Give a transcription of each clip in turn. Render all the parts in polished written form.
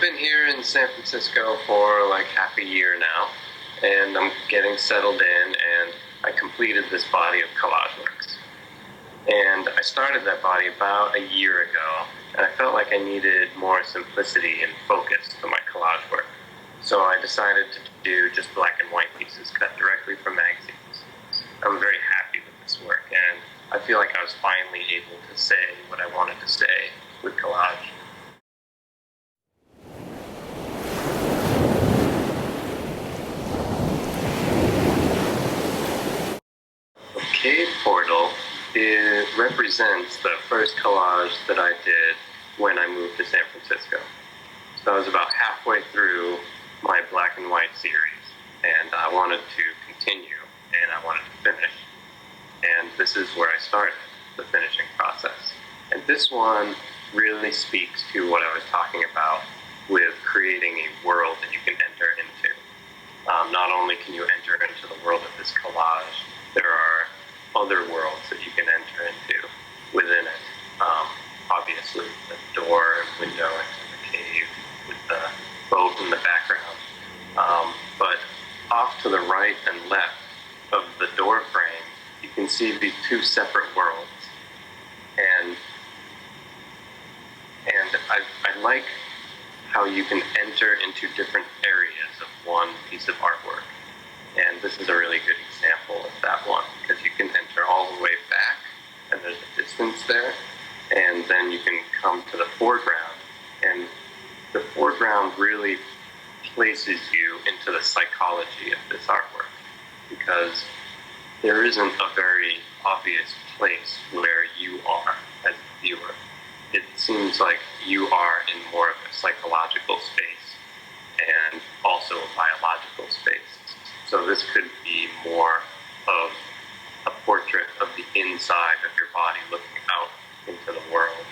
been here in San Francisco for like half a year now, and I'm getting settled in, and I completed this body of collage works. And I started that body about a year ago, and I felt like I needed more simplicity and focus to my collage work. So I decided to do just black and white pieces cut directly from magazines. I'm very happy with this work, and I feel like I was finally able to say what I wanted to say with collage. Cave Portal represents the first collage that I did when I moved to San Francisco. So I was about halfway through my black and white series, and I wanted to continue, and I wanted to finish. And this is where I started, the finishing process. And this one really speaks to what I was talking about with creating a world that you can enter into. Not only can you enter into the world of this collage, there are other worlds that you can enter into within it. Obviously, the door and window into the cave with the boat in the background. But off to the right and left of the door frame, you can see these two separate worlds. And I like how you can enter into different areas of one piece of artwork. And this is a really good example of that one, because you can enter all the way back, and there's a distance there, and then you can come to the foreground, and the foreground really places you into the psychology of this artwork, because there isn't a very obvious place where you are as a viewer. It seems like you are in more of a psychological space and also a biological space. So this could be more of a portrait of the inside of your body looking out into the world.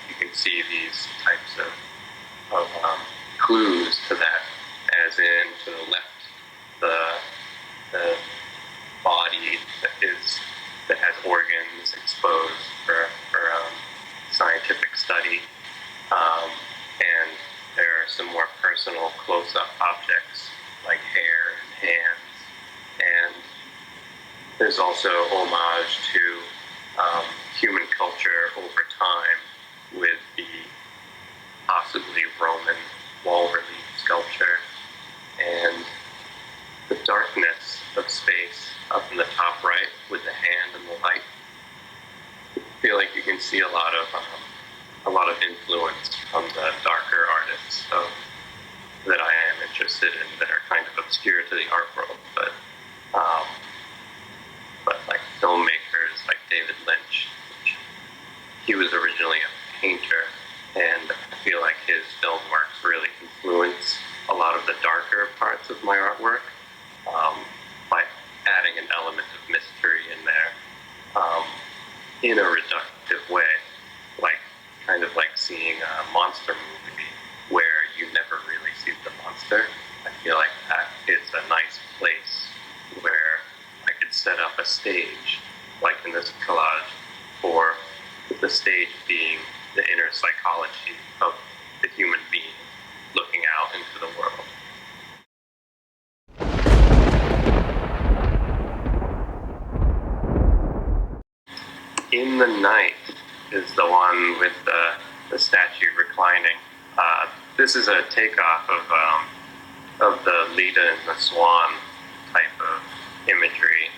You can see these types of clues to that, as in to the left, the body that has organs exposed for scientific study, and there are some more personal close-up objects like hair and hands, and there's also homage to human culture over time with the possibly Roman wall relief sculpture, and the darkness of space up in the top right with the hand and the light. I feel like you can see a lot of influence from the darker artists that I am interested in, that are kind of obscure to the art world, but like filmmakers like David Lynch. He was originally a painter, and I feel like his film works really influence a lot of the darker parts of my artwork, by adding an element of mystery in there, in a reductive way, kind of like seeing a monster movie where you never really see the monster. I feel like that is a nice place where I could set up a stage, like in this collage, for the stage being the inner psychology of the human being looking out into the world. In the Night is the one with the statue reclining. This is a takeoff of the Leda and the Swan type of imagery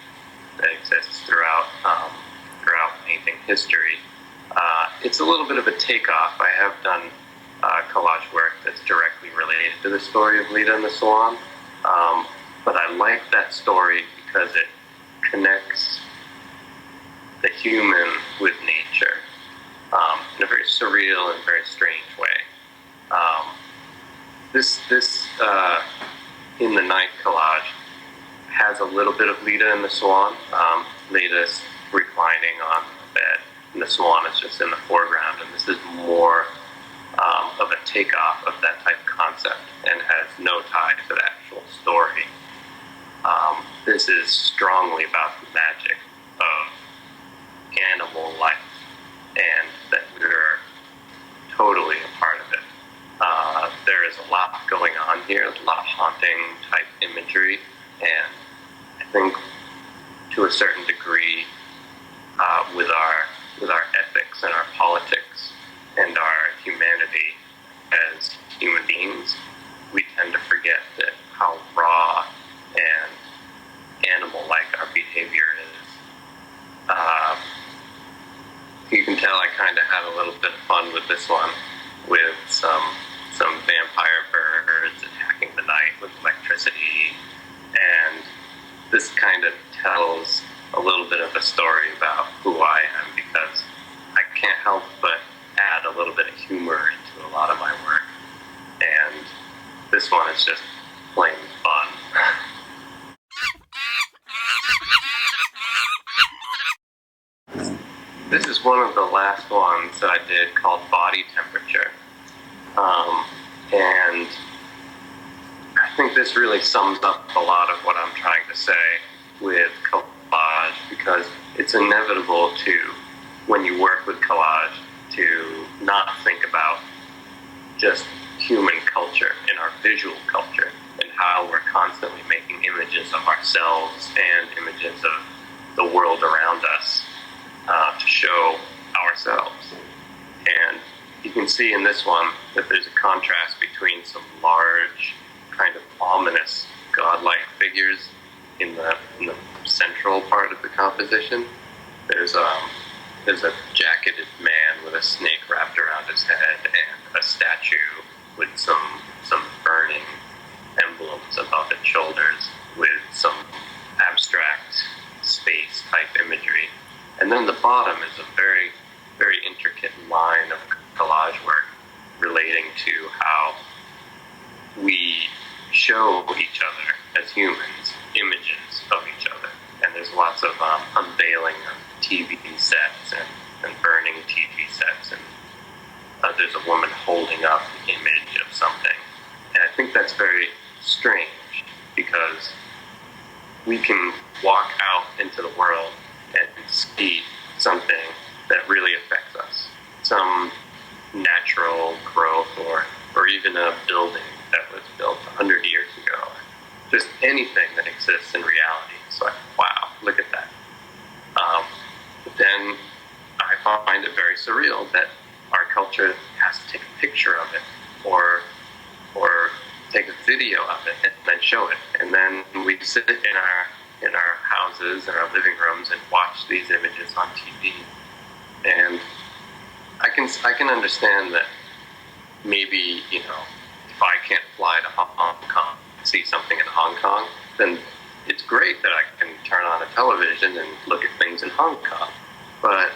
that exists throughout painting history. It's a little bit of a takeoff. I have done collage work that's directly related to the story of Leda and the Swan, but I like that story because it connects the human with nature in a very surreal and very strange way. This In the Night collage has a little bit of Leda and the Swan. Leda's reclining on the bed, and the Swan is just in the foreground, and this is more of a takeoff of that type of concept and has no tie to the actual story. This is strongly about the magic of animal life, and that we're totally a part of it. there is a lot going on here, a lot of haunting type imagery, and I think to a certain degree, with our ethics and our politics and our humanity as human beings, we tend to forget that how raw and animal-like our behavior is. You can tell I kind of had a little bit of fun with this one, with some vampire birds attacking the night with electricity, and this kind of tells a little bit of a story about who I am, because I can't help but add a little bit of humor into a lot of my work, and this one is just plain fun. This is one of the last ones that I did called Body Temperature. And I think this really sums up a lot of what I'm trying to say with collage, because it's inevitable to, when you work with collage, to not think about just human culture and our visual culture and how we're constantly making images of ourselves and images of the world around us to show ourselves. And you can see in this one that there's a contrast between some large, kind of ominous, godlike figures in the central part of the composition. There's a jacketed man with a snake wrapped around his head and a statue with some burning emblems above its shoulders with some abstract space type imagery. And then the bottom is a very, very intricate line of collage work relating to how we show each other as humans images of each other. And there's lots of unveiling of TV sets and burning TV sets. And there's a woman holding up the image of something. And I think that's very strange, because we can walk out into the world and see something that really affects us. Some natural growth or even a building that was built 100 years ago. Just anything that exists in reality. So wow, look at that. But then I find it very surreal that our culture has to take a picture of it or take a video of it and then show it. And then we sit in our houses and our living rooms and watch these images on TV. And I can understand that maybe, if I can't fly to Hong Kong and see something in Hong Kong, then it's great that I can turn on a television and look at things in Hong Kong. But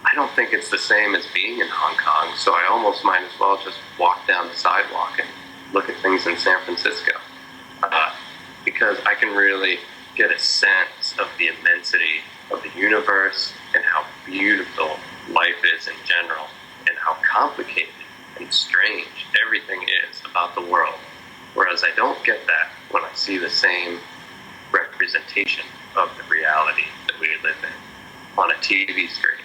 I don't think it's the same as being in Hong Kong, so I almost might as well just walk down the sidewalk and look at things in San Francisco. Because I can really get a sense of the immensity of the universe and how beautiful life is in general and how complicated and strange everything is about the world. Whereas I don't get that when I see the same representation of the reality that we live in on a TV screen.